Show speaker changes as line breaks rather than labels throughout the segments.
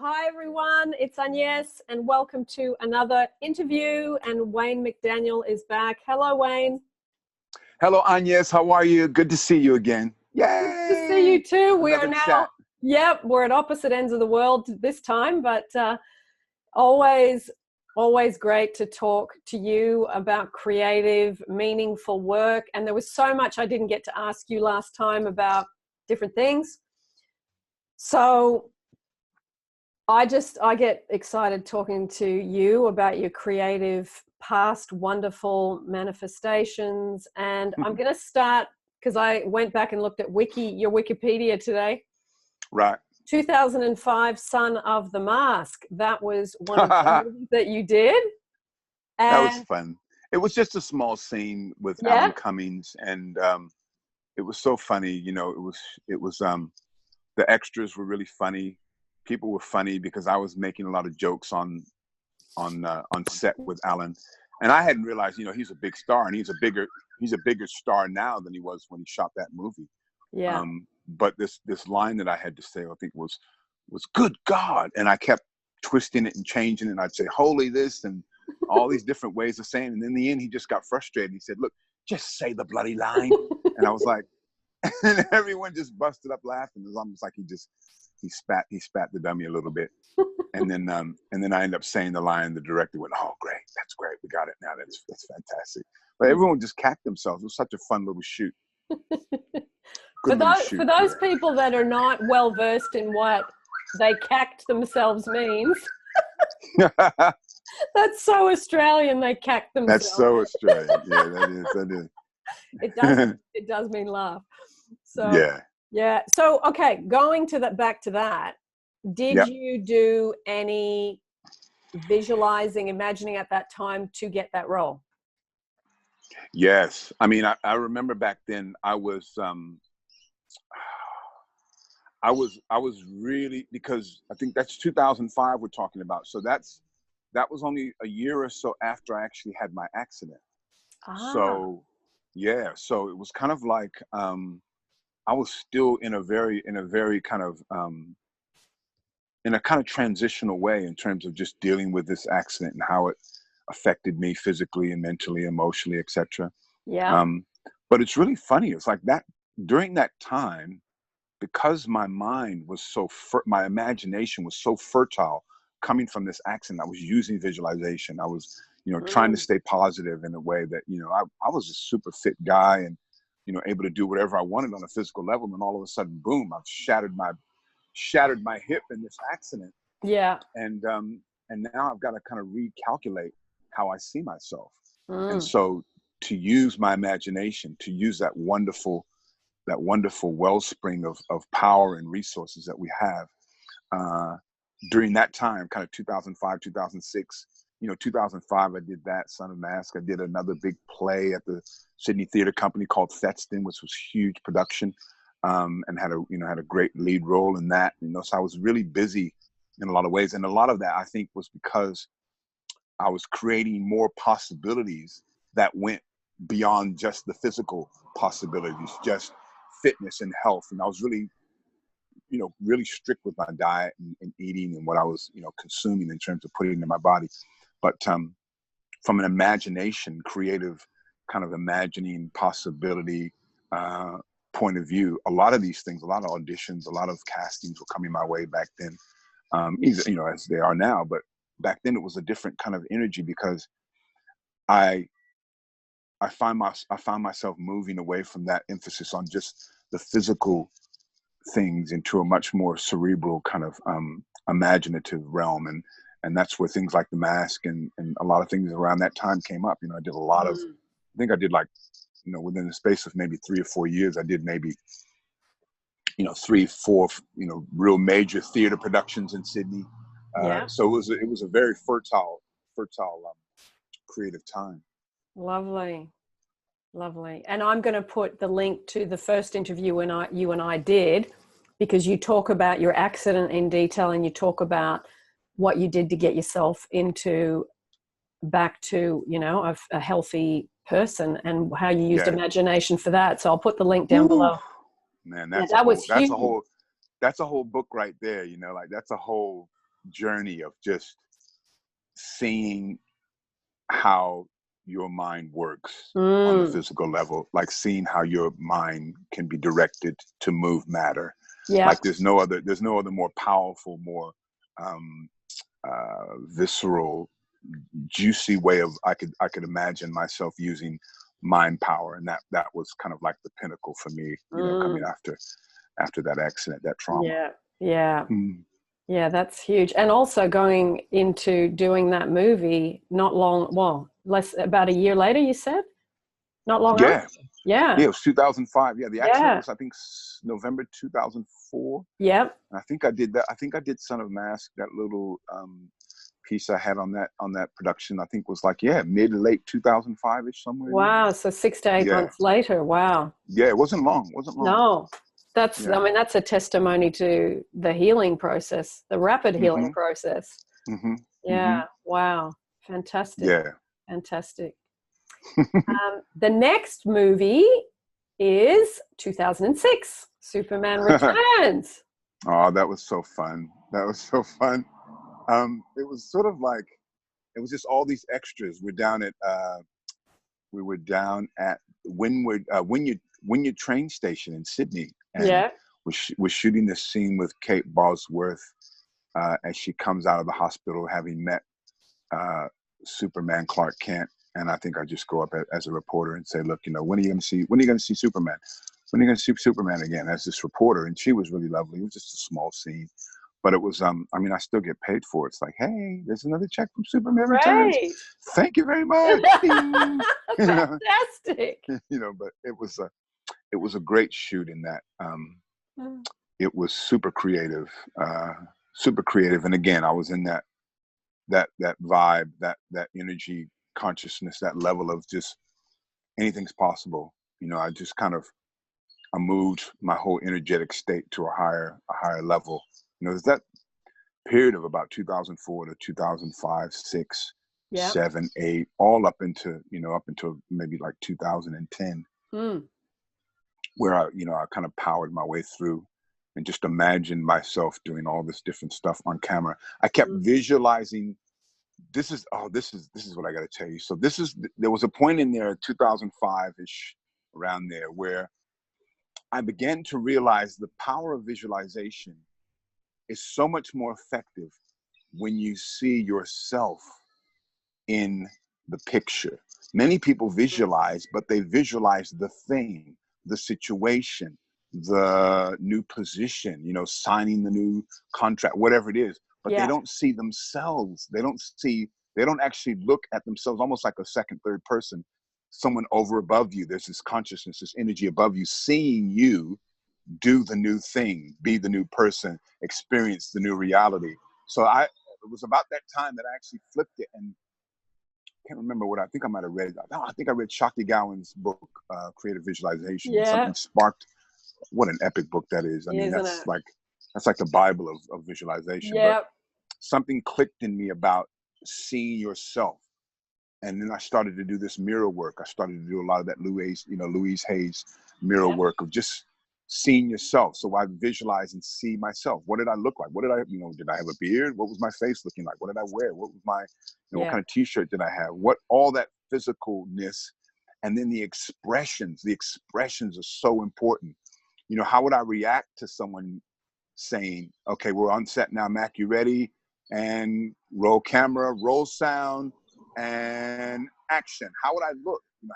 Hi everyone, it's Agnes and welcome to another interview, and Wayne McDaniel is back. Hello Wayne.
Hello Agnes, how are you? Good to see you again. Yay!
Good to see you too. We
Another
are now,
chat.
yep, we're at opposite ends of the world this time, but always great to talk to you about creative, meaningful work. And there was so much I didn't get to ask you last time about different things. So I get excited talking to you about your creative past wonderful manifestations. And I'm going to start, because I went back and looked at your Wikipedia today.
Right.
2005, Son of the Mask. That was one of the movies that you did. And
that was fun. It was just a small scene with Alan Cummings, and it was so funny. You know, it was the extras were really funny. People were funny because I was making a lot of jokes on set with Alan, and I hadn't realized, you know, he's a big star, and he's a bigger star now than he was when he shot that movie.
Yeah.
But this line that I had to say, I think was "Good God," and I kept twisting it and changing it. And I'd say "Holy this" and all these different ways of saying. And in the end, he just got frustrated. He said, "Look, just say the bloody line." And I was like, and everyone just busted up laughing. It was almost like he spat the dummy a little bit. And then I ended up saying the line. The director went, "Oh, great, that's great, we got it now. That's fantastic." But everyone just cacked themselves. It was such a fun little shoot.
For those people that are not well versed in what they cacked themselves means, that's so Australian. They cacked themselves.
That's so Australian. Yeah, that is.
It does mean laugh. So yeah. So okay, going to that, back to that. Did you do any visualizing, imagining at that time to get that role?
Yes. I mean, I remember back then I was really, because I think that's 2005 we're talking about. So that was only a year or so after I actually had my accident. So yeah, so it was kind of like I was still in a very kind of in a kind of transitional way in terms of just dealing with this accident and how it affected me physically and mentally, emotionally, etc.
Yeah.
But it's really funny. It's like that during that time, because my mind was my imagination was so fertile coming from this accident. I was using visualization. I was, you know, trying to stay positive in a way that, you know, I was a super fit guy and, you know, able to do whatever I wanted on a physical level. And all of a sudden, boom, I've shattered my hip in this accident.
Yeah.
And now I've got to kind of recalculate how I see myself. And so to use my imagination, to use that wonderful wellspring of power and resources that we have during that time, kind of 2005, 2006, you know, 2005, I did that, Son of Mask. I did another big play at the Sydney Theatre Company called Thetdston, which was huge production, and had a great lead role in that. You know, so I was really busy in a lot of ways. And a lot of that, I think, was because I was creating more possibilities that went beyond just the physical possibilities, just fitness and health. And I was really, you know, really strict with my diet and eating and what I was, you know, consuming in terms of putting in my body. But from an imagination, creative kind of imagining possibility point of view, a lot of these things, a lot of auditions, a lot of castings were coming my way back then, you know, as they are now. But back then it was a different kind of energy because I found myself moving away from that emphasis on just the physical things into a much more cerebral kind of imaginative realm. And that's where things like The Mask and a lot of things around that time came up. You know, I did a lot of, I think I did like, you know, within the space of maybe 3 or 4 years, I did maybe, you know, 3, 4, you know, real major theater productions in Sydney. So it was a very fertile creative time.
Lovely. And I'm going to put the link to the first interview you and I did, because you talk about your accident in detail and you talk about what you did to get yourself back to, you know, a healthy person and how you used imagination for that. So I'll put the link down below.
Man, that's a whole book right there. You know, like that's a whole journey of just seeing how your mind works on the physical level, like seeing how your mind can be directed to move matter. Like there's no other more powerful, more visceral, juicy way of I could imagine myself using mind power, and that was kind of like the pinnacle for me, you know, coming after that accident, that trauma.
Yeah, that's huge. And also going into doing that movie about a year later, you said? Not long after? Yeah.
It was 2005. Yeah, the accident was, I think, November 2004.
Yep.
I think I did that. I think I did Son of Mask, that little piece I had on that production. I think was like, mid to late 2005-ish, somewhere.
Wow. So 6 to 8 months later. Wow.
Yeah, it wasn't long.
No. That's, I mean, that's a testimony to the healing process, the rapid healing process. Yeah. Wow. Fantastic.
Yeah.
Fantastic. The next movie is 2006, Superman Returns.
Oh, that was so fun. That was so fun. It was sort of like, it was just all these extras. We were down at Wynyard train station in Sydney. And we're shooting this scene with Kate Bosworth as she comes out of the hospital having met Superman Clark Kent. And I think I just go up as a reporter and say, look, you know, when are you going to see Superman? When are you going to see Superman again? As this reporter. And she was really lovely. It was just a small scene. But it was, I mean, I still get paid for it. It's like, hey, there's another check from Superman Returns. Thank you very much.
Fantastic.
You know, but it was a great shoot in that. It was super creative. And again, I was in that vibe, that energy, consciousness, that level of just anything's possible. You know, I moved my whole energetic state to a higher level. You know, there's that period of about 2004 to 2005, 6, 7, 8, all up until maybe like 2010, where I kind of powered my way through and just imagined myself doing all this different stuff on camera. I kept visualizing. This is what I got to tell you. So there was a point in there, 2005-ish, around there, where I began to realize the power of visualization is so much more effective when you see yourself in the picture. Many people visualize, but they visualize the thing, the situation, the new position, you know, signing the new contract, whatever it is, but they don't see themselves. They don't actually look at themselves, almost like a second, third person, someone over above you. There's this consciousness, this energy above you, seeing you do the new thing, be the new person, experience the new reality. So it was about that time that I actually flipped it, and I can't remember what I think I might have read. I think I read Shakti Gowan's book, Creative Visualization. Something sparked. What an epic book that is. I mean, that's like the Bible of visualization. But something clicked in me about seeing yourself. And then I started to do this mirror work. I started to do a lot of that Louise Hayes mirror work of just seeing yourself. So I visualize and see myself. What did I look like? Did I have a beard? What was my face looking like? What did I wear? What was my, what kind of t-shirt did I have? All that physicalness. And then the expressions are so important. You know, how would I react to someone saying, okay, we're on set now, Mac, you ready? And roll camera, roll sound, and action. How would I look? You know,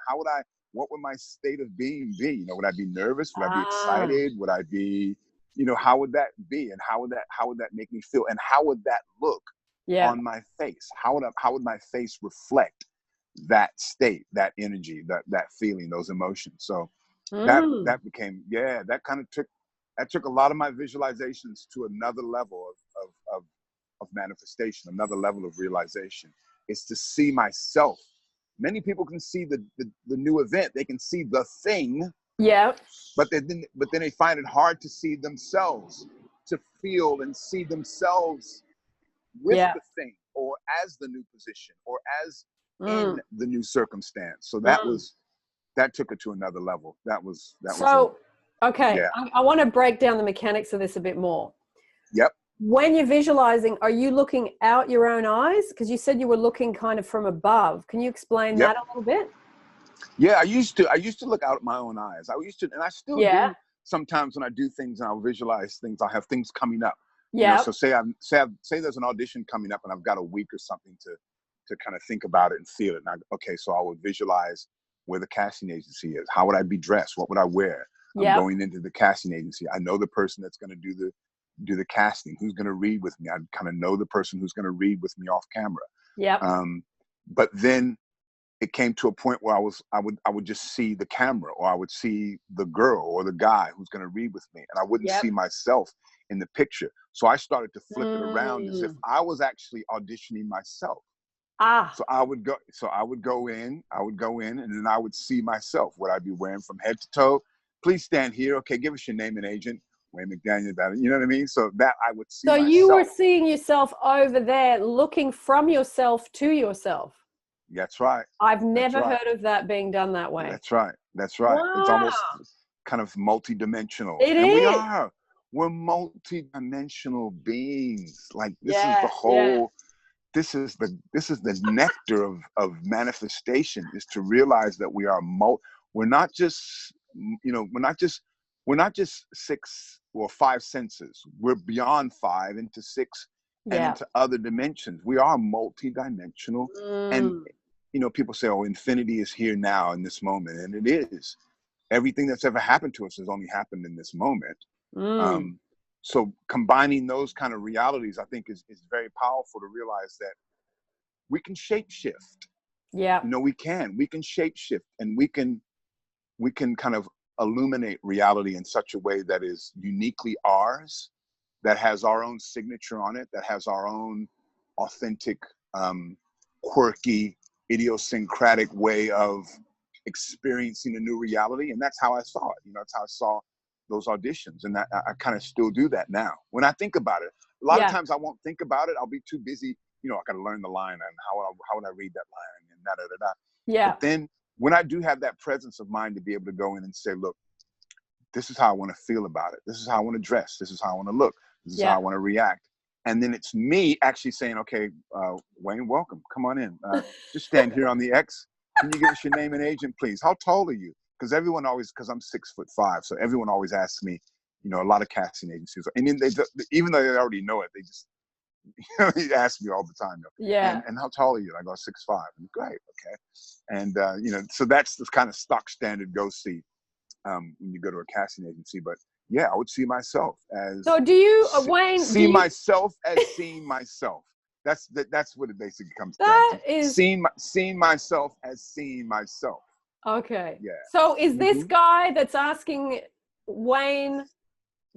what would my state of being be? You know, would I be nervous? Would I be excited? Would I be, you know, how would that be? And how would that make me feel? And how would that look on my face? How would my face reflect that state, that energy, that feeling, those emotions? So that became, that took a lot of my visualizations to another level of manifestation, another level of realization. It's to see myself. Many people can see the new event. They can see the thing. Yeah. But then they find it hard to see themselves, to feel and see themselves with the thing, or as the new position, or as in the new circumstance. So that took it to another level. Okay.
I want to break down the mechanics of this a bit more.
Yep.
when you're visualizing, are you looking out your own eyes? Because you said you were looking kind of from above. Can you explain
Yep.
that a little bit?
Yeah, I used to look out at my own eyes. I used to, and I still
Yeah.
do sometimes when I do things and I'll visualize things. I'll have things coming up.
Yeah.
So say there's an audition coming up and I've got a week or something to kind of think about it and feel it. And okay, so I would visualize where the casting agency is. How would I be dressed? What would I wear? I'm going into the casting agency. I know the person that's going to do the casting. Who's going to read with me? I kind of know the person who's going to read with me off camera.
Yeah.
But then it came to a point where I would just see the camera, or I would see the girl or the guy who's going to read with me, and I wouldn't see myself in the picture. So I started to flip it around as if I was actually auditioning myself. So I would go in, and then I would see myself, what I'd be wearing from head to toe. Please stand here. Okay, give us your name and agent. Wayne McDaniel, you know what I mean? So that I would see myself.
You were seeing yourself over there, looking from yourself to yourself.
That's right.
I've never heard of that being done that way.
That's right. That's right.
Wow.
It's almost kind of multi-dimensional.
It
and
is.
We're multi-dimensional beings. Like this is the whole, this is the nectar of manifestation, is to realize that we are we're not just, we're not just 6 or 5 senses. We're beyond 5 into 6 and into other dimensions. We are multi-dimensional. And people say, oh, infinity is here now in this moment. And it is. Everything that's ever happened to us has only happened in this moment. So combining those kind of realities, I think is very powerful to realize that we can shape shift.
Yeah.
We can shape shift, and we can kind of illuminate reality in such a way that is uniquely ours, that has our own signature on it, that has our own authentic, quirky, idiosyncratic way of experiencing a new reality. And that's how I saw it. That's how I saw those auditions. And I kind of still do that now. When I think about it, a lot of times I won't think about it. I'll be too busy. I got to learn the line, and how would I read that line, and da.
Yeah.
But then when I do have that presence of mind to be able to go in and say, look, this is how I want to feel about it. This is how I want to dress. This is how I want to look. This is how I want to react. And then it's me actually saying, okay, Wayne, welcome. Come on in. Just stand here on the X. Can you give us your name and agent, please? How tall are you? Because I'm 6'5", so everyone always asks me, a lot of casting agencies. And then even though they already know it, they just, they ask me all the time.
Yeah.
And how tall are you? And I go 6'5". And great, okay. And so that's the kind of stock standard go see when you go to a casting agency. But yeah, I would see myself as.
So do you, Wayne?
Myself as seeing myself. That's what it basically comes down to.
Is
seeing myself as seeing myself.
Okay.
Yeah.
So is this guy that's asking Wayne,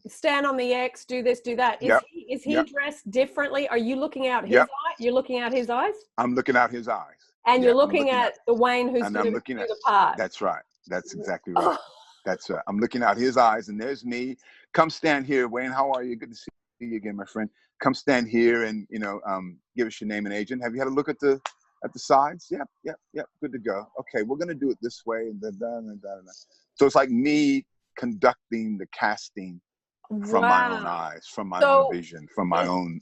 stand on the X, do this, do that? Is he dressed differently? Are you looking out his eye? You're looking out his eyes?
I'm looking out his eyes.
And you're looking at the Wayne who's going to do the part.
That's right. That's exactly right. That's right. I'm looking out his eyes, and there's me. Come stand here, Wayne. How are you? Good to see you again, my friend. Come stand here and give us your name and agent. Have you had a look at the sides? Yep. Good to go. Okay, we're gonna do it this way, and then. So it's like me conducting the casting from my own eyes, from my own vision, from my own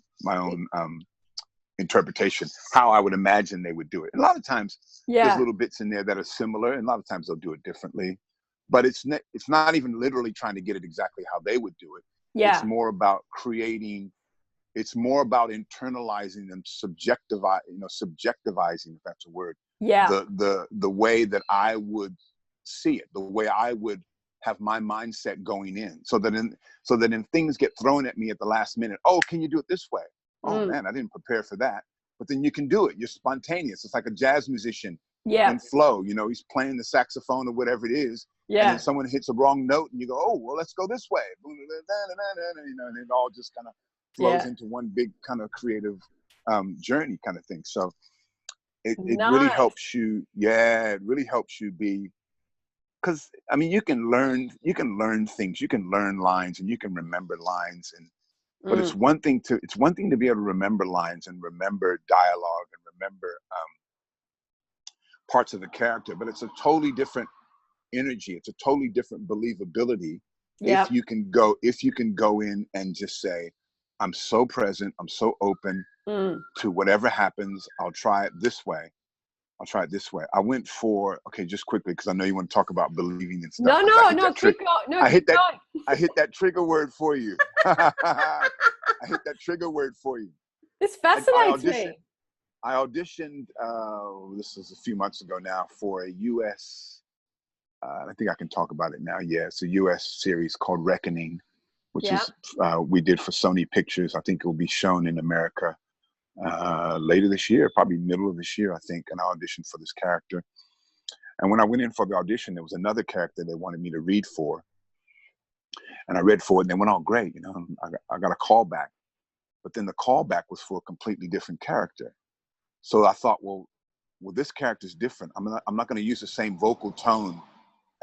interpretation, how I would imagine they would do it. And a lot of times there's little bits in there that are similar, and a lot of times they'll do it differently. But it's not even literally trying to get it exactly how they would do it. Yeah. It's more about creating. It's more about internalizing and subjectivizing, if that's a word. Yeah. The way that I would see it, the way I would have my mindset going in, so that in things get thrown at me at the last minute. Oh, can you do it this way? Oh man, I didn't prepare for that. But then you can do it. You're spontaneous. It's like a jazz musician in flow. He's playing the saxophone or whatever it is. Yeah. And then someone hits a wrong note and you go, oh, well, let's go this way. And it all just kind of flows into one big kind of creative journey kind of thing. So it really helps you. Yeah, it really helps you be, because I mean, you can learn things, you can learn lines, and you can remember lines, but it's one thing to be able to remember lines and remember dialogue and remember parts of the character, but it's a totally different energy. It's a totally different believability if you can go in and just say, I'm so present. I'm so open to whatever happens. I'll try it this way. I went for, okay, just quickly, because I know you want to talk about believing and stuff.
No, keep going. No,
I hit
keep going.
I hit that trigger word for you. I hit that trigger word for you.
This fascinates me.
I auditioned, this was a few months ago now, for a U.S., I think I can talk about it now. Yeah, it's a U.S. series called Reckoning, which is we did for Sony Pictures. I think it will be shown in America later this year, probably middle of this year, I think. And I auditioned for this character. And when I went in for the audition, there was another character they wanted me to read for. And I read for it, and they went, oh, great. You know, I got a call back. But then the callback was for a completely different character. So I thought, well, this character's different. I'm not going to use the same vocal tone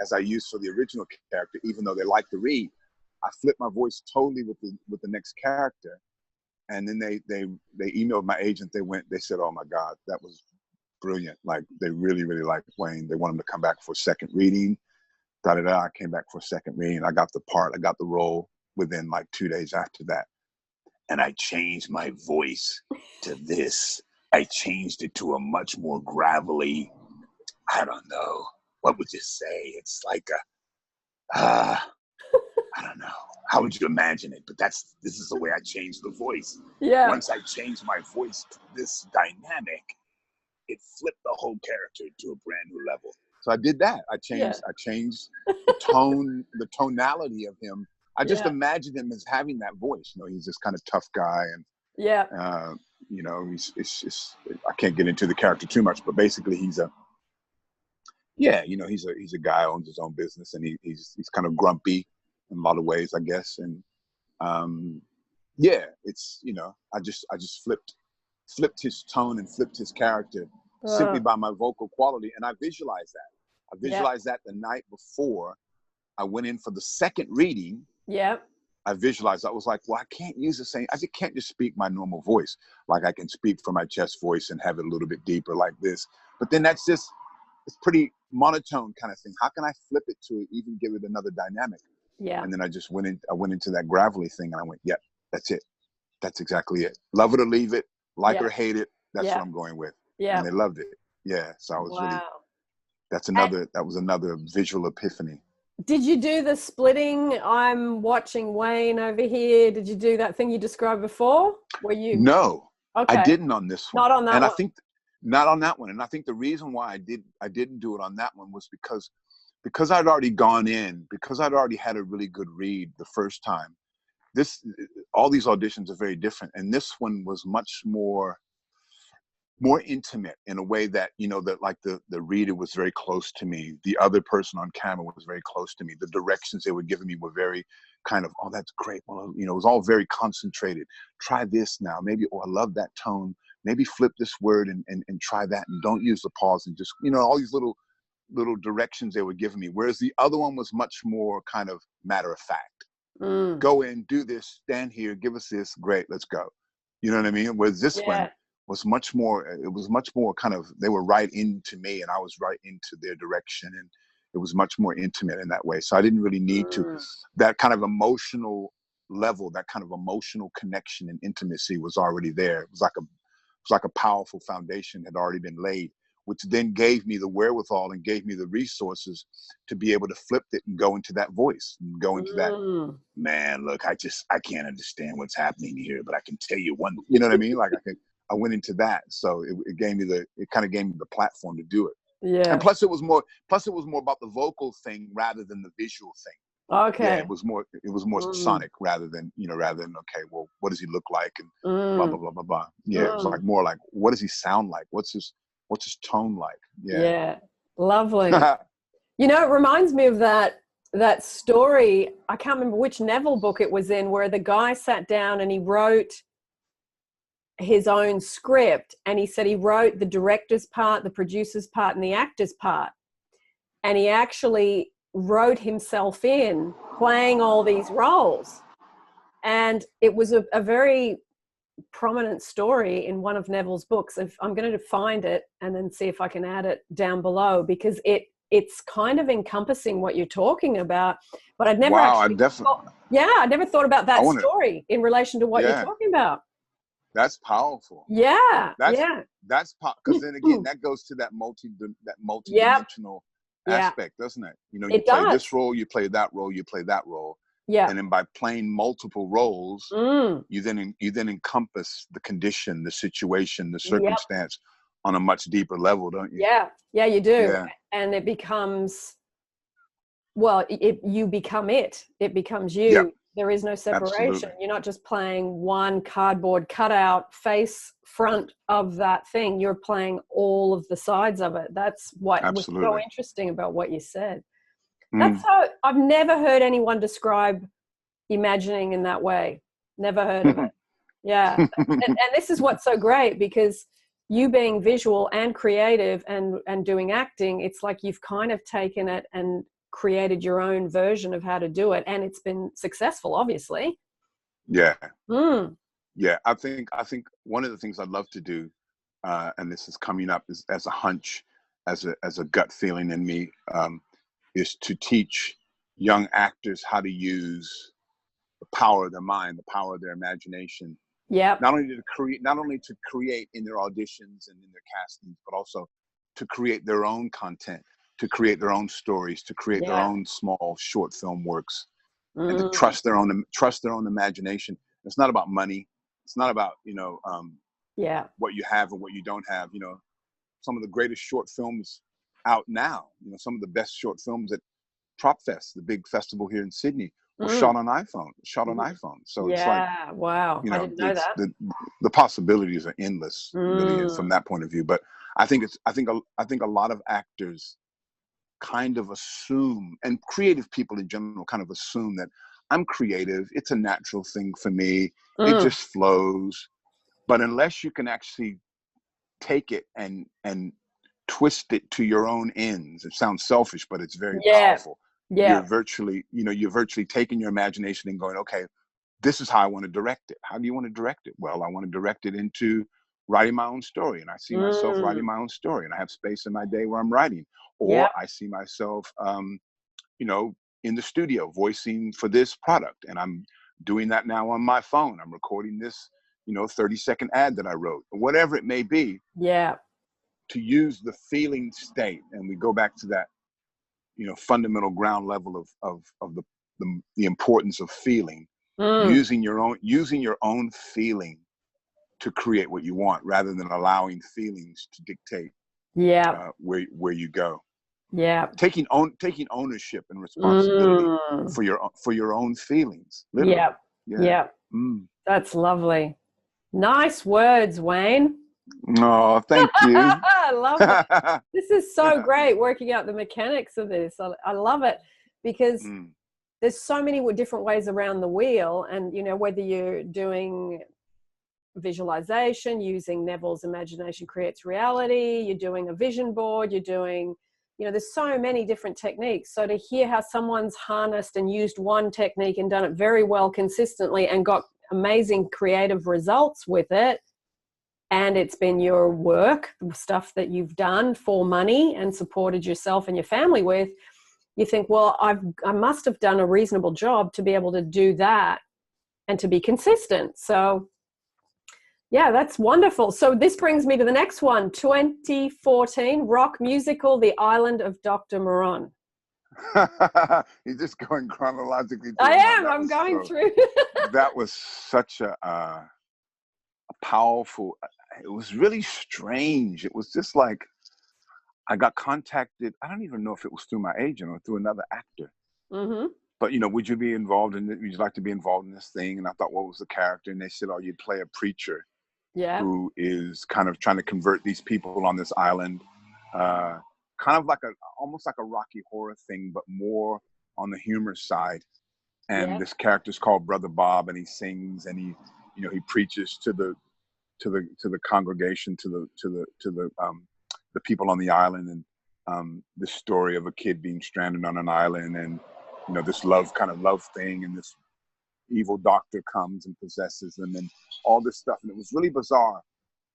as I used for the original character, even though they like to read. I flipped my voice totally with the next character. And then they emailed my agent. They said, oh my God, that was brilliant. Like, they really, really liked Wayne. They want him to come back for a second reading. I came back for a second reading. I got the part, I got the role within like 2 days after that. And I changed my voice to this. I changed it to a much more gravelly, I don't know, what would you say? It's like I don't know. How would you imagine it? But this is the way I changed the voice.
Yeah.
Once I changed my voice to this dynamic, it flipped the whole character to a brand new level. So I did that. I changed the tone, the tonality of him. I just imagined him as having that voice. You know, he's this kind of tough guy, and you know, it's I can't get into the character too much, but basically he's a guy who owns his own business, and he's kind of grumpy in a lot of ways, I guess. And it's, you know, I just flipped his tone and flipped his character simply by my vocal quality. And I visualized that. I visualized that the night before I went in for the second reading. I visualized, I was like, well, I can't use the same, I just can't just speak my normal voice. Like, I can speak from my chest voice and have it a little bit deeper like this. But then that's just, it's pretty monotone kind of thing. How can I flip it to even give it another dynamic? And then I just went into that gravelly thing, and I went, yep, that's it. That's exactly it. Love it or leave it, like or hate it. That's what I'm going with. And they loved it. Yeah. So I was really, that was another visual epiphany.
Did you do the splitting? I'm watching Wayne over here. Did you do that thing you described before?
No,
okay.
I didn't on this one.
Not on that one.
I think not on that one. And I think the reason why I didn't do it on that one was because I'd already gone in, because I'd already had a really good read the first time. All these auditions are very different. And this one was much more intimate in a way that, you know, that like the reader was very close to me. The other person on camera was very close to me. The directions they were giving me were very kind of, oh, that's great. Well, you know, it was all very concentrated. Try this now. Maybe, oh, I love that tone. Maybe flip this word and try that. And don't use the pause, and just, you know, all these little directions they were giving me. Whereas the other one was much more kind of matter of fact. Go in, do this, stand here, give us this, great, let's go. You know what I mean? Whereas this one was much more, it was much more kind of, they were right into me and I was right into their direction, and it was much more intimate in that way. So I didn't really need to, that kind of emotional level, that kind of emotional connection and intimacy was already there. It was like a powerful foundation had already been laid, which then gave me the wherewithal and gave me the resources to be able to flip it and go into that voice and go into that, man, look, I can't understand what's happening here, but I can tell you one, you know what I mean? Like I went into that. So it kind of gave me the platform to do it. Yeah. And plus it was more about the vocal thing rather than the visual thing.
Okay.
Yeah, it was more sonic rather than, okay, well, what does he look like? And blah, blah, blah, blah, blah. Yeah. It was like more like, what does he sound like? What's his tone like?
Yeah. Lovely. You know, it reminds me of that story. I can't remember which Neville book it was in, where the guy sat down and he wrote his own script, and he said he wrote the director's part, the producer's part, and the actor's part. And he actually wrote himself in playing all these roles. And it was a very prominent story in one of Neville's books. If I'm going to find it and then see if I can add it down below, because it it's kind of encompassing what you're talking about. But I'd never
Wow,
actually I never thought about that story in relation to what you're talking about.
That's powerful.
Yeah.
That's because then again, that goes to that multi-dimensional aspect, doesn't it? You know, you play this role, you play that role, you play that role.
Yeah.
And then by playing multiple roles, you then encompass the condition, the situation, the circumstance on a much deeper level, don't you?
Yeah. Yeah, you do.
Yeah.
And it becomes, well, you become it. It becomes you.
Yep.
There is no separation.
Absolutely.
You're not just playing one cardboard cutout face front of that thing. You're playing all of the sides of it. That's what was so interesting about what you said. That's how I've never heard anyone describe imagining in that way. Never heard of it. Yeah. and this is what's so great, because you being visual and creative and doing acting, it's like you've kind of taken it and created your own version of how to do it, and it's been successful, obviously.
Yeah. Yeah, I think one of the things I'd love to do, and this is coming up as a hunch, as a gut feeling in me, is to teach young actors how to use the power of their mind, the power of their imagination.
Yeah.
Not only to create in their auditions and in their castings, but also to create their own content, to create their own stories, to create their own small short film works, and to trust their own imagination. It's not about money. It's not about, what you have and what you don't have. You know, some of the greatest short films out now, some of the best short films at Trop Fest, the big festival here in Sydney, were shot on iPhone. So it's like,
wow, I didn't know that.
The possibilities are endless, really, from that point of view. But I think a lot of actors kind of assume, and creative people in general kind of assume, that I'm creative. It's a natural thing for me. It just flows. But unless you can actually take it and twist it to your own ends, it sounds selfish, but it's very powerful. You're virtually taking your imagination and going, okay, this is how I want to direct it. How do you want to direct it? Well, I want to direct it into writing my own story. And I see myself writing my own story, and I have space in my day where I'm writing. Or I see myself, in the studio voicing for this product. And I'm doing that now on my phone. I'm recording this, 30-second ad that I wrote, or whatever it may be.
Yeah.
To use the feeling state. And we go back to that, fundamental ground level of the importance of feeling, using your own feeling to create what you want, rather than allowing feelings to dictate where you go.
Yeah.
Taking ownership and responsibility for your own feelings. Literally.
Yeah. That's lovely. Nice words, Wayne.
Oh, thank you.
I love it. This is so great, working out the mechanics of this. I love it, because there's so many different ways around the wheel. And, whether you're doing visualization, using Neville's imagination creates reality, you're doing a vision board, you're doing, there's so many different techniques. So to hear how someone's harnessed and used one technique and done it very well consistently and got amazing creative results with it, and it's been your work, the stuff that you've done for money and supported yourself and your family with, you think, well, I must have done a reasonable job to be able to do that and to be consistent. So yeah, that's wonderful. So this brings me to the next one, 2014 rock musical, The Island of Dr. Moron.
You're just going chronologically.
I am. I'm going through.
That was such a powerful, it was really strange. It was just like, I got contacted. I don't even know if it was through my agent or through another actor. But, would you be involved in it? Would you like to be involved in this thing? And I thought, what was the character? And they said, oh, you'd play a preacher who is kind of trying to convert these people on this island. Kind of like almost like a Rocky Horror thing, but more on the humor side. And this character's called Brother Bob, and he sings, and he preaches to the congregation, to the people on the island, and this story of a kid being stranded on an island, and this love thing, and this evil doctor comes and possesses them, and all this stuff. And it was really bizarre.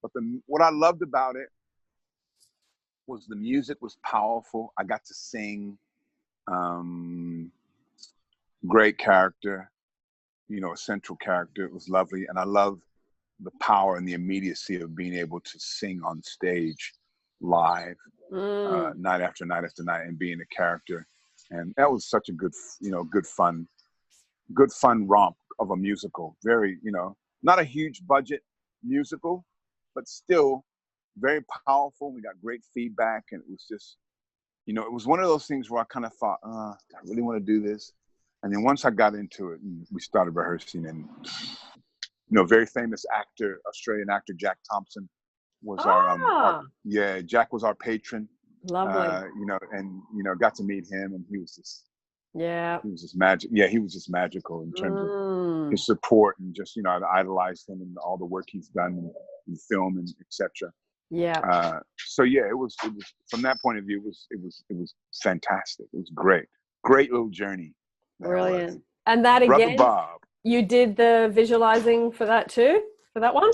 But what I loved about it was the music was powerful. I got to sing. Great character, you know, a central character. It was lovely. And I love the power and the immediacy of being able to sing on stage live, night after night after night, and being a character. And that was such a good, you know, good fun romp of a musical. Very, you know, not a huge budget musical, but still very powerful. We got great feedback, and it was just, you know, it was one of those things where I kind of thought, do I really want to do this? And then once I got into it, and we started rehearsing, and, you know, very famous actor, Australian actor, Jack Thompson was Jack was our patron.
Lovely.
You know, and, you know, got to meet him, and he was just magic. Yeah, he was just magical in terms of his support, and just, you know, I idolized him and all the work he's done in film and etc.
Yeah.
So yeah, it was from that point of view, it was fantastic. It was great little journey.
Brilliant. And that again,
Brother Bob,
you did the visualizing for that too, for that one?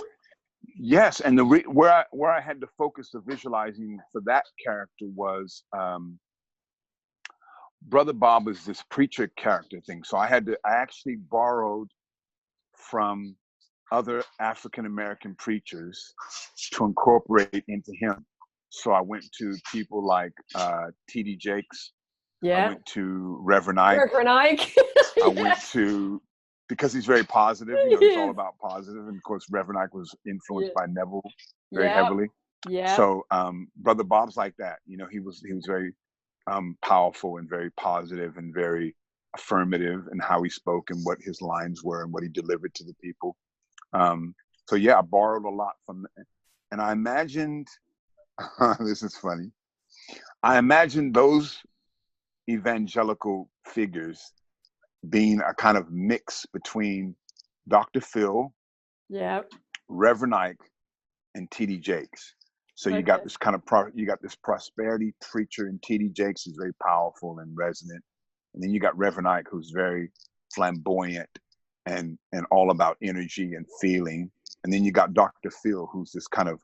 Yes, and where I had to focus the visualizing for that character was Brother Bob is this preacher character thing. So I actually borrowed from other African American preachers to incorporate into him. So I went to people like T.D. Jakes.
Yeah.
I went to Reverend Ike. I went to, because he's very positive, you know, he's all about positive. And of course, Reverend Ike was influenced by Neville very heavily.
Yeah.
So Brother Bob's like that. You know, he was very powerful and very positive and very affirmative in how he spoke and what his lines were and what he delivered to the people. So yeah, I borrowed a lot from, and I imagined, this is funny, I imagined those evangelical figures being a kind of mix between Dr. Phil, Reverend Ike, and T.D. Jakes. So you got this kind of you got this prosperity preacher, and T.D. Jakes is very powerful and resonant, and then you got Reverend Ike, who's very flamboyant and all about energy and feeling, and then you got Dr. Phil, who's this kind of,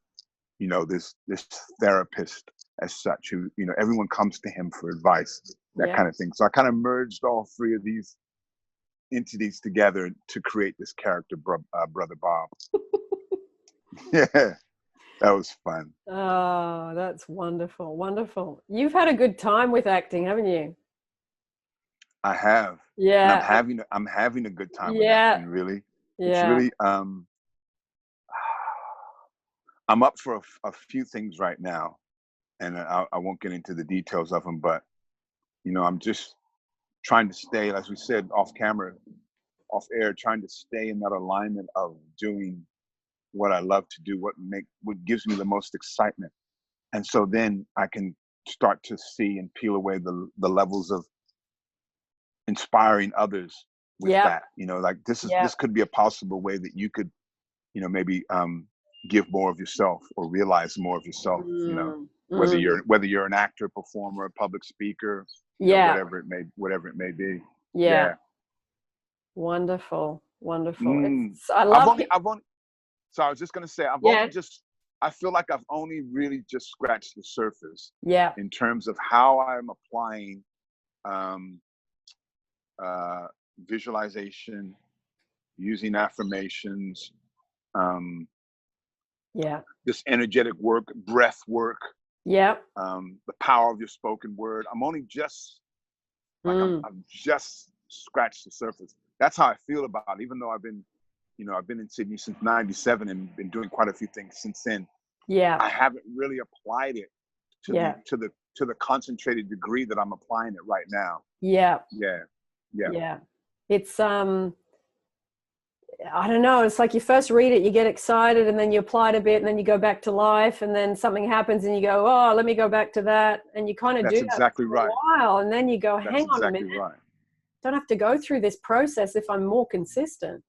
you know, this therapist as such, who, you know, everyone comes to him for advice, that kind of thing. So I kind of merged all three of these entities together to create this character, Brother Bob. Yeah, that was fun.
Oh, that's wonderful. Wonderful. You've had a good time with acting, haven't you?
I have.
Yeah.
And I'm having a good time with acting, really.
Yeah.
It's really, I'm up for a few things right now, and I won't get into the details of them, but, you know, I'm just trying to stay, as we said, off air, trying to stay in that alignment of doing what I love to do, what gives me the most excitement. And so then I can start to see and peel away the levels of inspiring others with that, you know, like this could be a possible way that you could, you know, maybe give more of yourself or realize more of yourself, you know, whether you're an actor, performer, a public speaker, you know, whatever it may be. Yeah.
Wonderful.
I love it. So I was just going to say, I feel like I've only really just scratched the surface in terms of how I'm applying visualization, using affirmations, this energetic work, breath work, the power of your spoken word. I'm only just, I've just scratched the surface. That's how I feel about it, even though I've been in Sydney since '97 and been doing quite a few things since then. I haven't really applied it to the concentrated degree that I'm applying it right now. Yeah.
It's I don't know, it's like you first read it, you get excited, and then you apply it a bit, and then you go back to life, and then something happens and you go, oh, let me go back to that, and you kind of do that for a while, and then you go, hang on a minute, don't have to go through this process if I'm more consistent.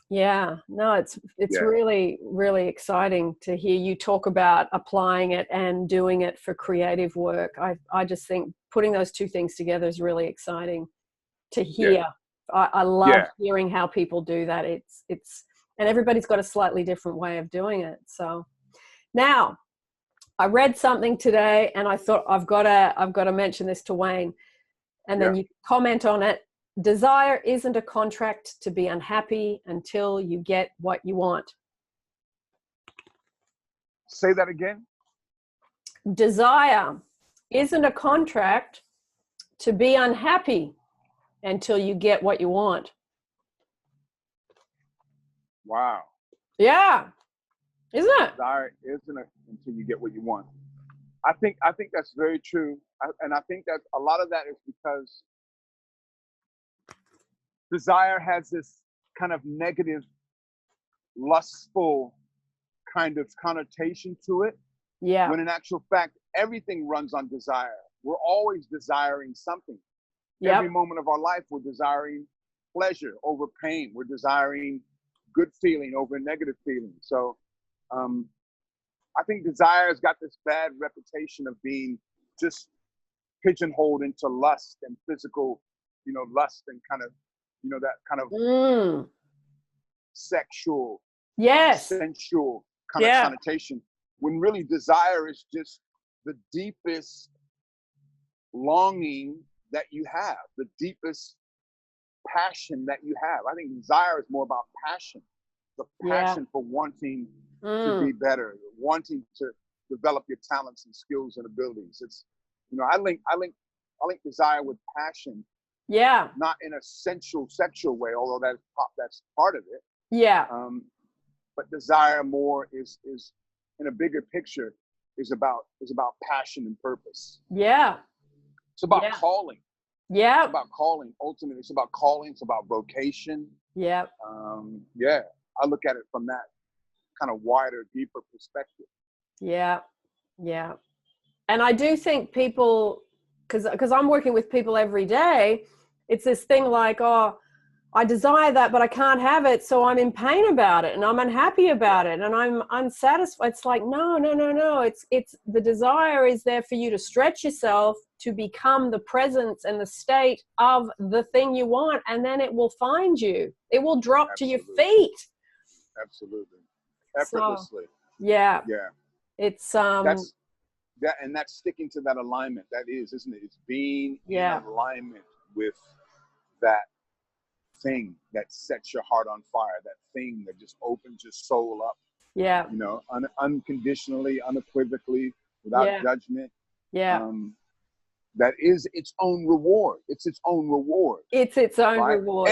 Yeah, no, it's really, really exciting to hear you talk about applying it and doing it for creative work. I just think putting those two things together is really exciting to hear. I love hearing how people do that. It's and everybody's got a slightly different way of doing it. So now I read something today and I thought I've got to mention this to Wayne, and then you comment on it. Desire isn't a contract to be unhappy until you get what you want.
Say that again.
Desire isn't a contract to be unhappy until you get what you want.
Wow.
Yeah. Isn't it?
Desire isn't it until you get what you want. I think that's very true. And I think that a lot of that is because desire has this kind of negative, lustful kind of connotation to it.
Yeah.
When in actual fact, everything runs on desire. We're always desiring something.
Yep.
Every moment of our life, we're desiring pleasure over pain. We're desiring good feeling over negative feeling. So I think desire has got this bad reputation of being just pigeonholed into lust and physical, lust and kind of, that kind of sexual, sensual kind of connotation. When really desire is just the deepest longing that you have, the deepest passion that you have. I think desire is more about passion, the passion for wanting to be better, wanting to develop your talents and skills and abilities. It's, I link desire with passion.
Yeah.
Not in a sensual, sexual way, although that's part of it.
Yeah.
But desire more is in a bigger picture is about passion and purpose.
Yeah.
It's about calling.
Yeah.
It's about calling. Ultimately, it's about calling. It's about vocation.
Yeah.
I look at it from that kind of wider, deeper perspective.
Yeah. Yeah. And I do think people, because I'm working with people every day, it's this thing like, oh, I desire that, but I can't have it, so I'm in pain about it, and I'm unhappy about it, and I'm unsatisfied. It's like, no. It's the desire is there for you to stretch yourself to become the presence and the state of the thing you want, and then it will find you. It will drop to your feet.
Absolutely, effortlessly.
So, yeah. It's
that's sticking to that alignment. That is, isn't it? It's being in alignment with that thing that sets your heart on fire, that thing that just opens your soul up, unconditionally, unequivocally, without judgment. That is its own reward. It's its own reward.
It's its own reward.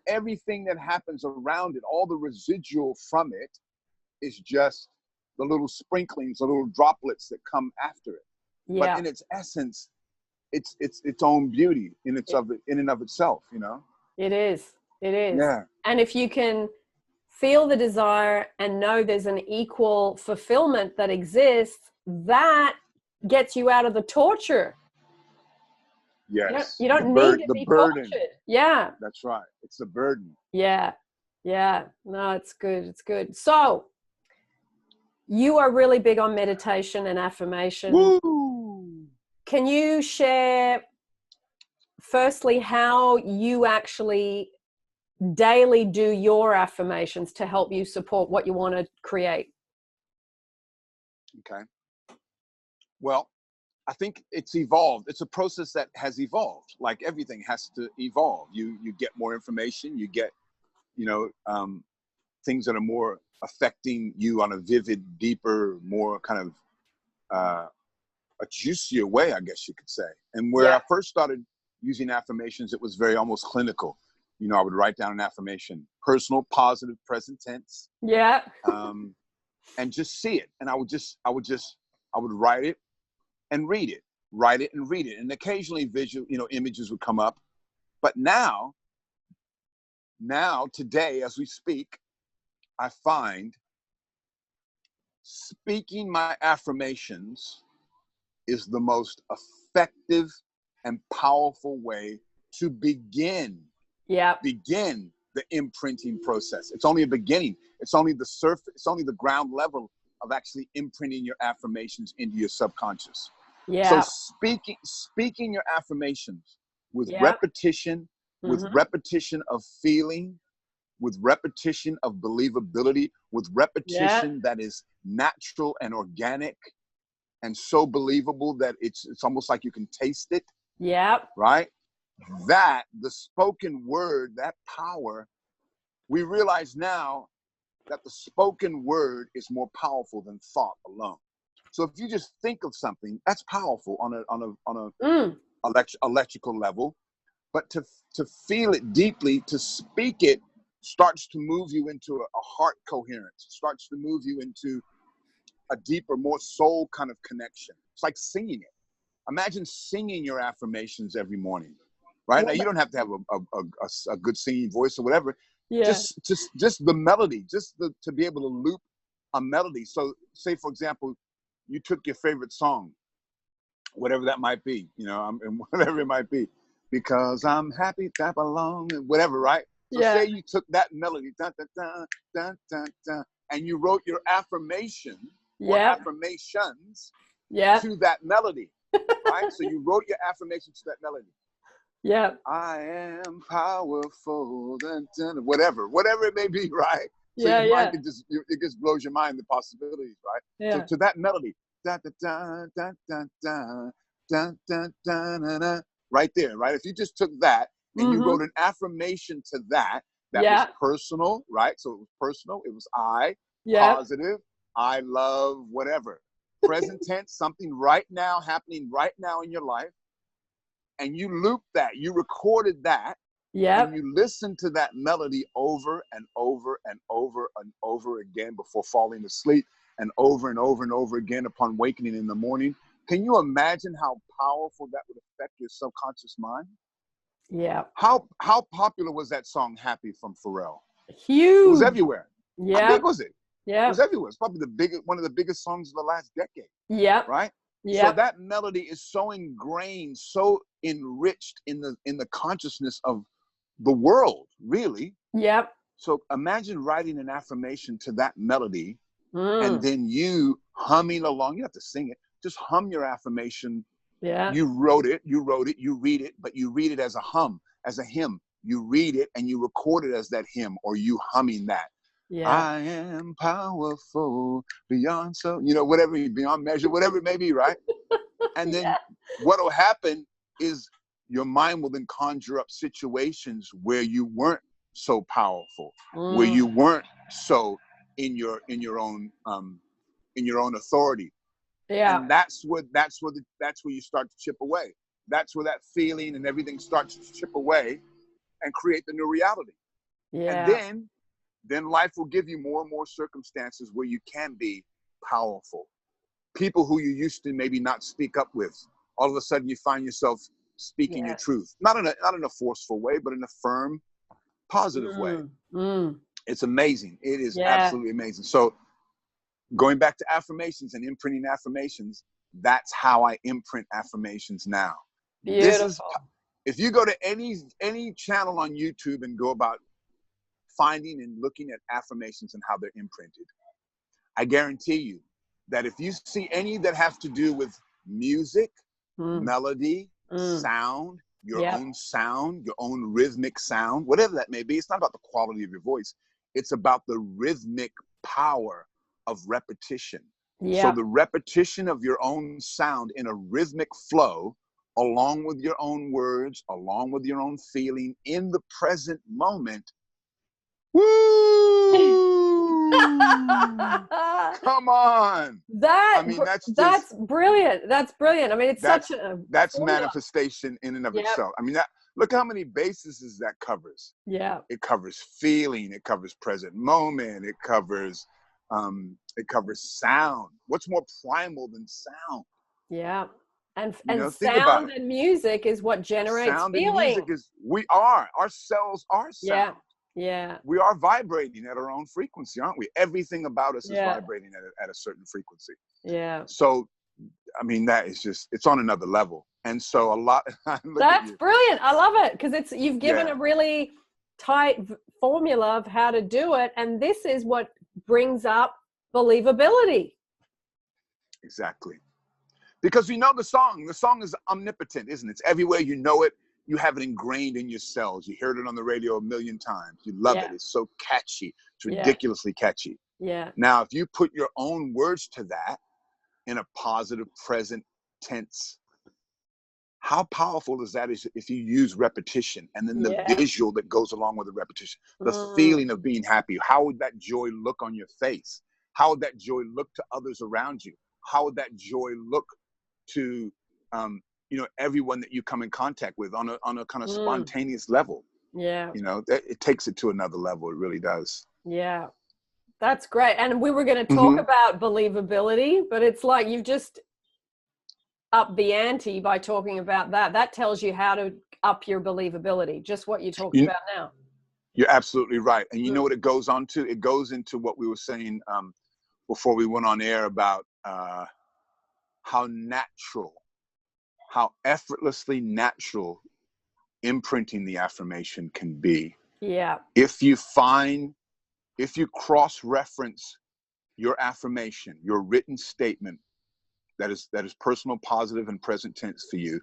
Everything that happens around it, all the residual from it, is just the little sprinklings, the little droplets that come after it. But in its essence, it's its own beauty in and of itself.
It is.
Yeah.
And if you can feel the desire and know there's an equal fulfillment that exists, that gets you out of the torture.
Yes.
You don't need to be tortured. Yeah.
That's right. It's a burden.
Yeah. No, it's good. It's good. So you are really big on meditation and affirmation.
Woo!
Can you share firstly how you actually daily do your affirmations to help you support what you want to create?
Okay. Well, I think it's evolved. It's a process that has evolved. Like everything has to evolve. You get more information. You get, things that are more affecting you on a vivid, deeper, more kind of a juicier way, I guess you could say. And where I first started using affirmations, it was very almost clinical. I would write down an affirmation, personal, positive, present tense.
Yeah.
And just see it. And I would write it and read it, write it and read it. And occasionally visual, images would come up. But now today, as we speak, I find speaking my affirmations is the most effective and powerful way to begin the imprinting process. It's only a beginning. It's only the surface. It's only the ground level of actually imprinting your affirmations into your subconscious. So speaking your affirmations with repetition, with repetition of feeling, with repetition of believability, with repetition that is natural and organic, and so believable that it's almost like you can taste it.
Yep.
Right? That, the spoken word, that power, we realize now that the spoken word is more powerful than thought alone. So if you just think of something, that's powerful on a electrical level, but to feel it deeply, to speak it, starts to move you into a heart coherence, starts to move you into a deeper, more soul kind of connection. It's like singing it. Imagine singing your affirmations every morning, right? Now you don't have to have a good singing voice or whatever.
Yeah.
Just the melody, to be able to loop a melody. So say, for example, you took your favorite song, whatever that might be, and whatever it might be, because I'm happy, clap along, and whatever, right? So say you took that melody, dun, dun, dun, dun, dun, dun, and you wrote your affirmation or affirmations to that melody, right? So you wrote your affirmation to that melody.
Yeah.
I am powerful, dun, dun, whatever it may be, right? So
Yeah,
your mind can it just blows your mind, the possibilities, right?
Yeah.
So to that melody, dun, dun, dun, dun, dun, dun, dun, dun, dun, dun, right there, right? If you just took that and you wrote an affirmation to that was personal, right? So it was personal. It was positive. I love whatever. Present tense, something right now, happening right now in your life. And you looped that, you recorded that, and you listened to that melody over and over and over and over again before falling asleep, and over and over again upon wakening in the morning. Can you imagine how powerful that would affect your subconscious mind?
Yeah.
How popular was that song "Happy" from Pharrell?
Huge.
It was everywhere.
Yeah.
How big was it?
Yeah.
It was everywhere. It's probably one of the biggest songs of the last decade.
Yeah.
Right?
Yeah.
So that melody is so ingrained, so enriched in the consciousness of the world, really.
Yep.
So imagine writing an affirmation to that melody, and then you humming along. You have to sing it. Just hum your affirmation.
Yeah.
You wrote it, you read it, but you read it as a hum, as a hymn. You read it and you record it as that hymn, or you humming that. Yeah. I am powerful beyond whatever, beyond measure, whatever it may be, right? And then what will happen is your mind will then conjure up situations where you weren't so powerful, where you weren't so in your own authority. Yeah. And that's where you start to chip away. That's where that feeling and everything starts to chip away and create the new reality. Yeah. And then life will give you more and more circumstances where you can be powerful. People who you used to maybe not speak up with, all of a sudden you find yourself speaking your truth. Not in a forceful way, but in a firm, positive way. It's amazing. It is absolutely amazing. So going back to affirmations and imprinting affirmations, that's how I imprint affirmations now.
Beautiful.
If you go to any channel on YouTube and go about finding and looking at affirmations and how they're imprinted, I guarantee you that if you see any that have to do with music, melody, sound, your own rhythmic sound, whatever that may be, it's not about the quality of your voice. It's about the rhythmic power of repetition. So the repetition of your own sound in a rhythmic flow, along with your own words, along with your own feeling in the present moment. Woo! Come on.
That's brilliant. That's brilliant. I mean,
that's manifestation in and of itself. I mean, look how many bases that covers. Yeah. It covers feeling, it covers present moment, it covers sound. What's more primal than sound?
Yeah. And sound and music is what generates
sound
feeling.
And music our cells are sound.
Yeah.
We are vibrating at our own frequency, aren't we? Everything about us is vibrating at a certain frequency. Yeah. So, I mean, that is it's on another level. And so
that's brilliant. I love it, because you've given a really tight formula of how to do it. And this is what brings up believability.
Exactly. Because we know the song is omnipotent, isn't it? It's everywhere. You know it. You have it ingrained in your cells. You heard it on the radio a million times. You love it. It's so catchy. It's ridiculously catchy. Yeah. Now, if you put your own words to that, in a positive present tense. How powerful is that if you use repetition, and then the visual that goes along with the repetition, the feeling of being happy? How would that joy look on your face? How would that joy look to others around you? How would that joy look to, everyone that you come in contact with on a kind of spontaneous level?
Yeah.
It takes it to another level. It really does.
Yeah. That's great. And we were going to talk about believability, but it's like you've just up the ante by talking about that. That tells you how to up your believability, just what you talked about now.
You're absolutely right. And you know what it goes on to? It goes into what we were saying before we went on air about how natural, how effortlessly natural imprinting the affirmation can be.
Yeah.
If you cross-reference your affirmation, your written statement, that is personal, positive, and present tense for you.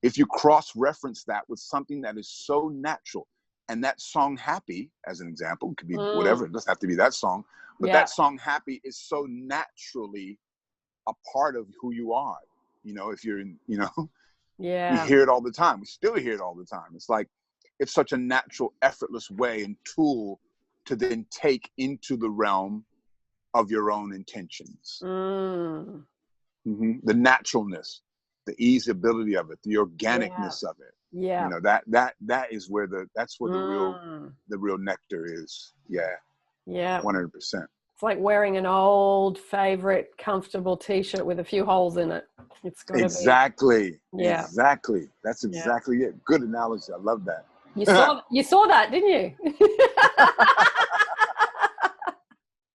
If you cross-reference that with something that is so natural, and that song Happy, as an example, it could be whatever, it doesn't have to be that song, but that song Happy is so naturally a part of who you are. If you're in, we hear it all the time. We still hear it all the time. It's like, it's such a natural, effortless way and tool to then take into the realm of your own intentions. The naturalness, the easeability of it, the organicness of it.
Yeah.
That is where that's where the real nectar is. Yeah. 100%.
It's like wearing an old favorite comfortable t-shirt with a few holes in it. It's got to
Exactly.
be. Yeah.
Exactly. That's exactly it. Good analogy. I love that.
You saw that, didn't you?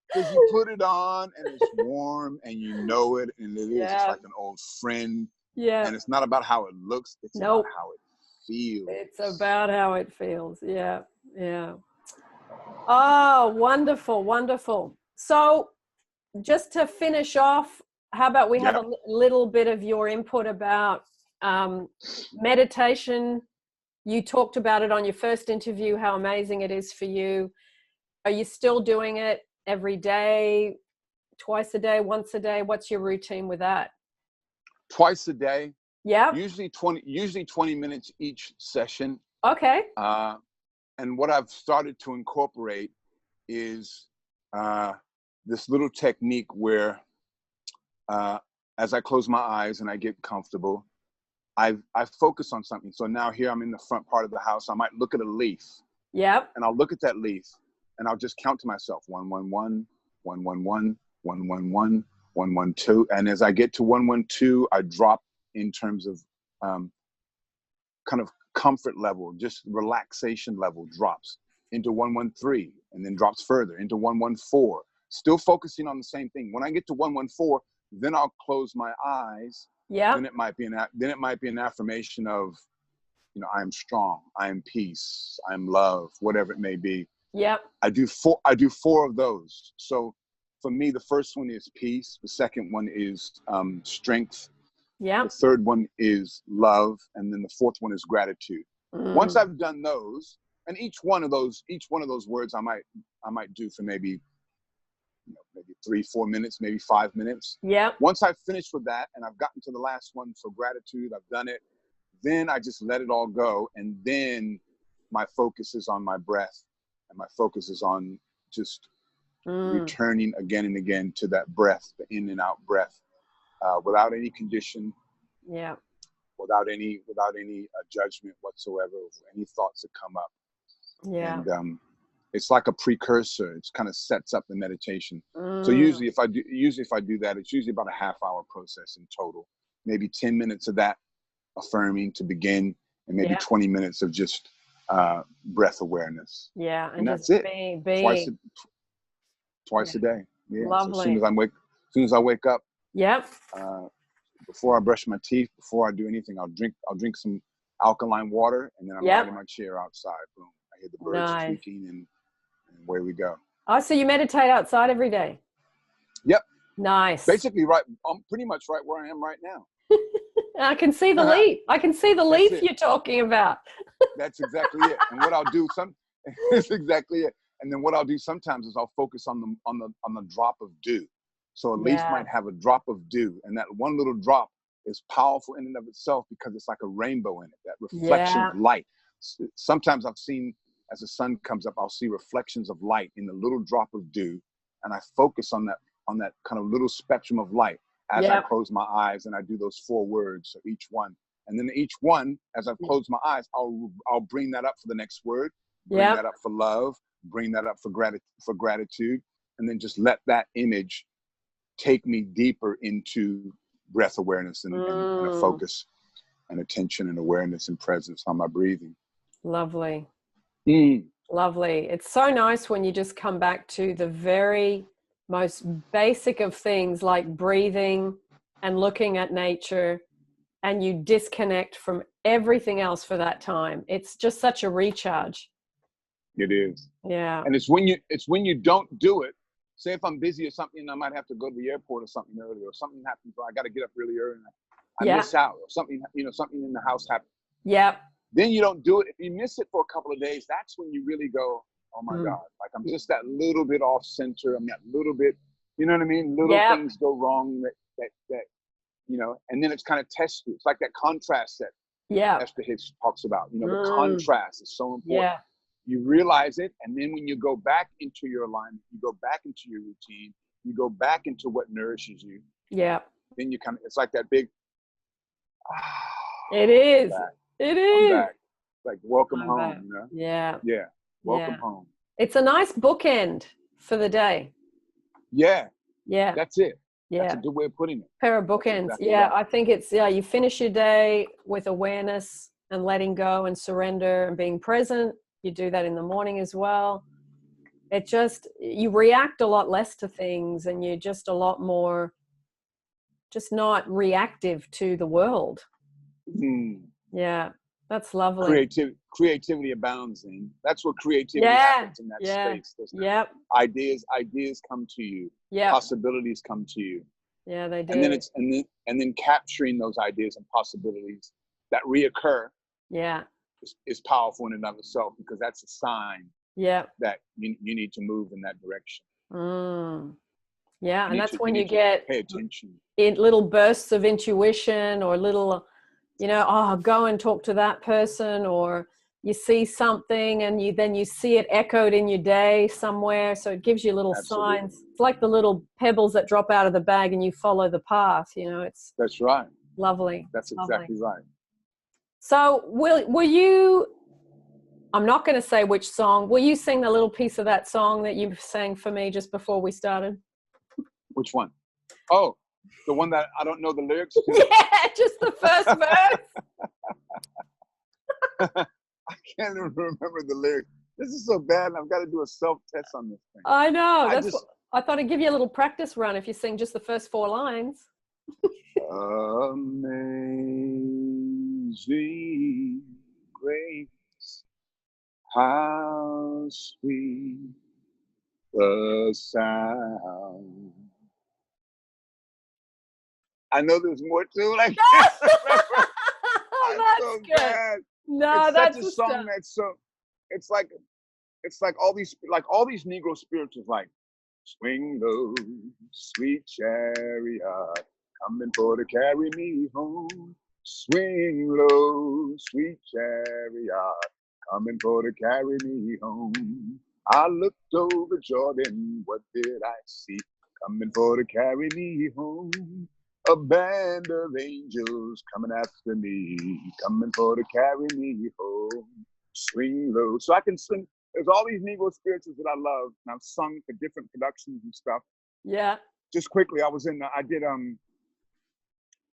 Because you put it on and it's warm and you know it, and it is. It's like an old friend.
Yeah.
And it's not about how it looks. It's about how it feels.
It's about how it feels. Yeah. Yeah. Oh, wonderful. Wonderful. So just to finish off, how about we have a little bit of your input about meditation? You talked about it on your first interview, how amazing it is for you. Are you still doing it every day, twice a day, once a day? What's your routine with that?
Twice a day.
Yeah.
Usually 20 minutes each session.
Okay.
And what I've started to incorporate is this little technique where as I close my eyes and I get comfortable, I focus on something. So now here I'm in the front part of the house. I might look at a leaf.
Yep.
And I'll look at that leaf and I'll just count to myself 111, 111, 111, 112. And as I get to 112, I drop in terms of kind of comfort level, just relaxation level drops into 113 and then drops further into 114, still focusing on the same thing. When I get to 114, then I'll close my eyes.
Yeah.
Then it might be an affirmation of, I am strong, I am peace, I am love, whatever it may be.
Yep.
I do four of those. So for me, the first one is peace. The second one is strength.
Yeah.
The third one is love. And then the fourth one is gratitude. Once I've done those, and each one of those words I might do for maybe 3-4 minutes, maybe 5 minutes.
Yeah.
Once I've finished with that and I've gotten to the last one, so gratitude, I've done it, then I just let it all go. And then my focus is on my breath, and my focus is on just returning again and again to that breath, the in and out breath, without any condition.
Yeah.
Without any judgment whatsoever of any thoughts that come up.
Yeah.
And it's like a precursor. It kind of sets up the meditation. So usually if I do that, it's usually about a half-hour process in total. Maybe 10 minutes of that affirming to begin, and maybe 20 minutes of just breath awareness.
Yeah,
and that's it. Twice a day. Yeah.
Lovely.
So as soon as I wake up.
Yep.
Before I brush my teeth, before I do anything, I'll drink some alkaline water, and then I'm right in my chair outside. Boom. I hear the birds tweaking, and away we go.
Oh, so you meditate outside every day?
Yep.
Nice.
Basically, I'm pretty much right where I am right now.
I can see the leaf. I can see the leaf you're talking about.
That's exactly it. And what I'll do that's exactly it. And then what I'll do sometimes is I'll focus on the drop of dew. So a leaf
Yeah.
might have a drop of dew, and that one little drop is powerful in and of itself because it's like a rainbow in it, that reflection
Yeah.
of light. Sometimes I've seen, as the sun comes up, I'll see reflections of light in the little drop of dew, and I focus on that kind of little spectrum of light as I
Yeah.
close my eyes, and I do those 4 words, so each one. And then each one, as I've closed my eyes, I'll bring that up for the next word, bring
Yeah.
that up for love, bring that up for gratitude, and then just let that image take me deeper into breath awareness and a focus and attention and awareness and presence on my breathing.
Lovely.
Mm.
Lovely. It's so nice when you just come back to the very most basic of things like breathing and looking at nature, and you disconnect from everything else for that time. It's just such a recharge.
It is.
Yeah.
And it's when you don't do it. Say if I'm busy or something, I might have to go to the airport or something early, or something happens where I got to get up really early and I miss out, or something, something in the house happens.
Yeah.
Then you don't do it. If you miss it for a couple of days, that's when you really go, oh my God, like I'm just that little bit off center. I'm that little bit, you know what I mean? Little things go wrong that and then it's kind of test you. It's like that contrast that Esther Hicks talks about. The contrast is so important.
Yeah.
You realize it, and then when you go back into your alignment, you go back into your routine, you go back into what nourishes you.
Yeah.
Then you it's like that big,
it is.
It is. I'm back. Like, welcome home,
Yeah.
Yeah. Welcome home.
It's a nice bookend for the day.
Yeah.
Yeah.
That's it.
Yeah.
That's a good way of putting it.
Pair of bookends. Exactly right. I think it's, you finish your day with awareness and letting go and surrender and being present. You do that in the morning as well. It just, you react a lot less to things, and you're just a lot more, just not reactive to the world. Yeah, that's lovely.
Creativity abounds, and that's what creativity happens in that space.
Yep.
Ideas come to you.
Yeah.
Possibilities come to you.
Yeah, they do.
And then and then capturing those ideas and possibilities that reoccur.
Yeah.
Is powerful in and of itself, because that's a sign that you need to move in that direction.
Yeah, and that's when you get
pay attention
in little bursts of intuition, or little, go and talk to that person, or you see something and you see it echoed in your day somewhere. So it gives you little signs. It's like the little pebbles that drop out of the bag and you follow the path, it's.
That's right.
Lovely.
That's exactly right.
So will you, I'm not going to say which song, will you sing the little piece of that song that you sang for me just before we started?
Which one? Oh, the one that I don't know the lyrics to?
Yeah, just the first verse.
I can't even remember the lyrics. This is so bad, and I've got to do a self-test on this thing.
I know. I thought I'd give you a little practice run if you sing just the first 4 lines.
Amazing grace, how sweet the sound. I know there's more to it. I can't remember.
That's
so
good.
bad.
No,
it's
that's
such a song that's so. It's like all these Negro spirituals, like swing low, sweet chariot, coming for to carry me home. Swing low, sweet chariot, coming for to carry me home. I looked over Jordan, what did I see? Coming for to carry me home. A band of angels coming after me, coming for to carry me home. Swing low. So I can sing. There's all these Negro spirituals that I love, and I've sung for different productions and stuff.
Yeah.
Just quickly, I did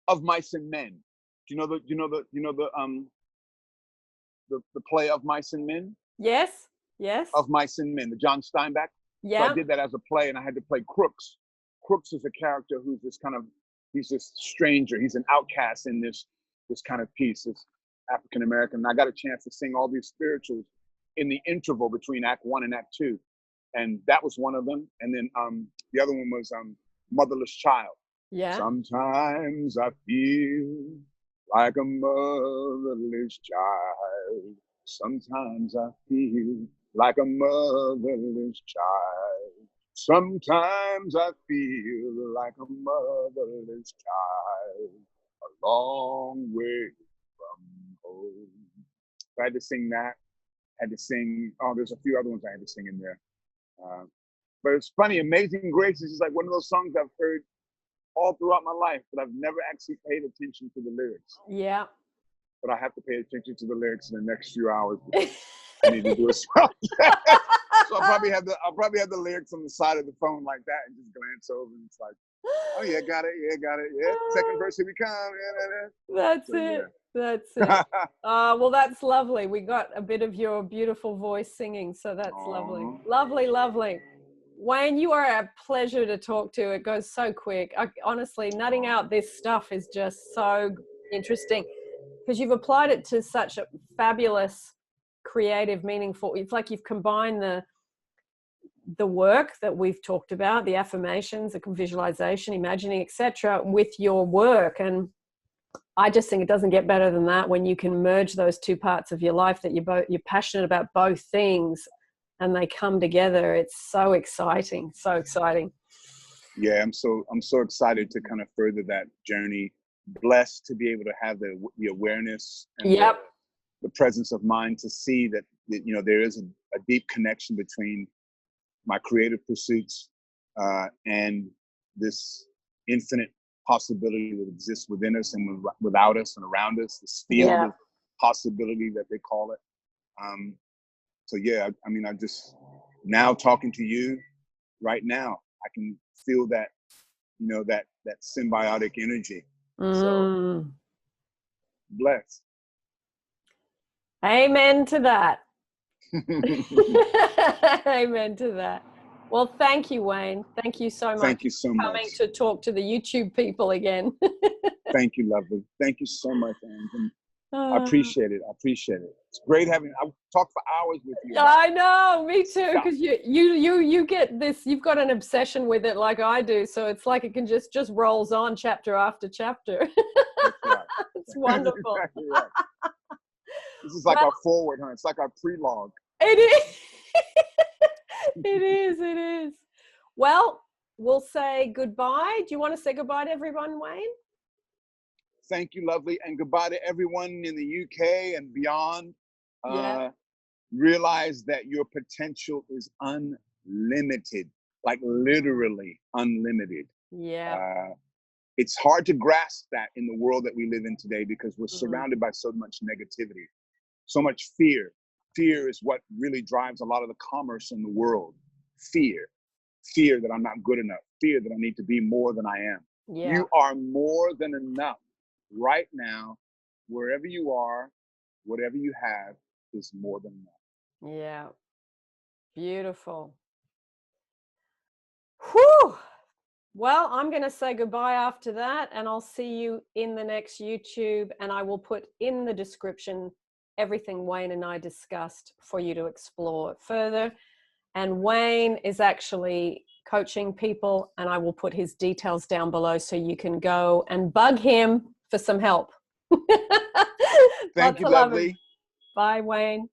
Of Mice and Men. Do you know the play Of Mice and Men?
Yes.
Of Mice and Men, the John Steinbeck.
Yeah.
So I did that as a play, and I had to play Crooks. Crooks is a character who's he's this stranger. He's an outcast in this kind of piece. This African American. And I got a chance to sing all these spirituals in the interval between Act 1 and Act 2, and that was one of them. And then the other one was Motherless Child.
Yeah.
Sometimes I feel like a motherless child. Sometimes I feel like a motherless child. Sometimes I feel like a motherless child, a long way from home. So I had to sing that. I had to sing, oh, there's a few other ones I had to sing in there. But it's funny, Amazing Grace is just like one of those songs I've heard all throughout my life, but I've never actually paid attention to the lyrics.
Yeah.
But I have to pay attention to the lyrics in the next few hours because I need to do a song. So I'll probably have the lyrics on the side of the phone like that and just glance over and it's like, oh yeah, got it, yeah. Second verse, here we come.
That's
So,
it.
yeah.
That's it. Well, that's lovely. We got a bit of your beautiful voice singing, so that's lovely. Lovely, lovely. Wayne, you are a pleasure to talk to. It goes so quick. Honestly, nutting out this stuff is just so interesting because you've applied it to such a fabulous, creative, meaningful. It's like you've combined the work that we've talked about, the affirmations, the visualization, imagining, etc., with your work. And I just think it doesn't get better than that when you can merge those two parts of your life that you're passionate about both things and they come together. It's so exciting, so exciting.
Yeah, I'm so excited to kind of further that journey. Blessed to be able to have the awareness and the presence of mind to see that there is a deep connection between my creative pursuits and this infinite possibility that exists within us and without us and around us, this field of possibility that they call it. So yeah, I mean, I'm just now talking to you right now, I can feel that, that symbiotic energy. So blessed.
Amen to that. Amen to that. Well, thank you, Wayne. Thank you so much.
Thank you so much.
Coming to talk to the YouTube people again.
Thank you, lovely. Thank you so much, Anne. I appreciate it. It's great having. I talk for hours with you.
I know, me too. Because you get this. You've got an obsession with it, like I do. So it's like it can just rolls on chapter after chapter.
That's right.
It's wonderful.
Exactly right. This is like our forward, huh? It's like our prelogue.
It is. It is. Well, we'll say goodbye. Do you want to say goodbye to everyone, Wayne?
Thank you, lovely. And goodbye to everyone in the UK and beyond. Realize that your potential is unlimited, like literally unlimited.
Yeah.
It's hard to grasp that in the world that we live in today because we're surrounded by so much negativity, so much fear. Fear is what really drives a lot of the commerce in the world. Fear that I'm not good enough. Fear that I need to be more than I am. Yeah. You are more than enough right now. Wherever you are, whatever you have is more than enough.
Yeah. Beautiful. Whew. Well, I'm going to say goodbye after that, and I'll see you in the next YouTube, and I will put in the description everything Wayne and I discussed for you to explore further. And Wayne is actually coaching people, and I will put his details down below so you can go and bug him for some help.
Thank you, lovely.
Bye, Wayne.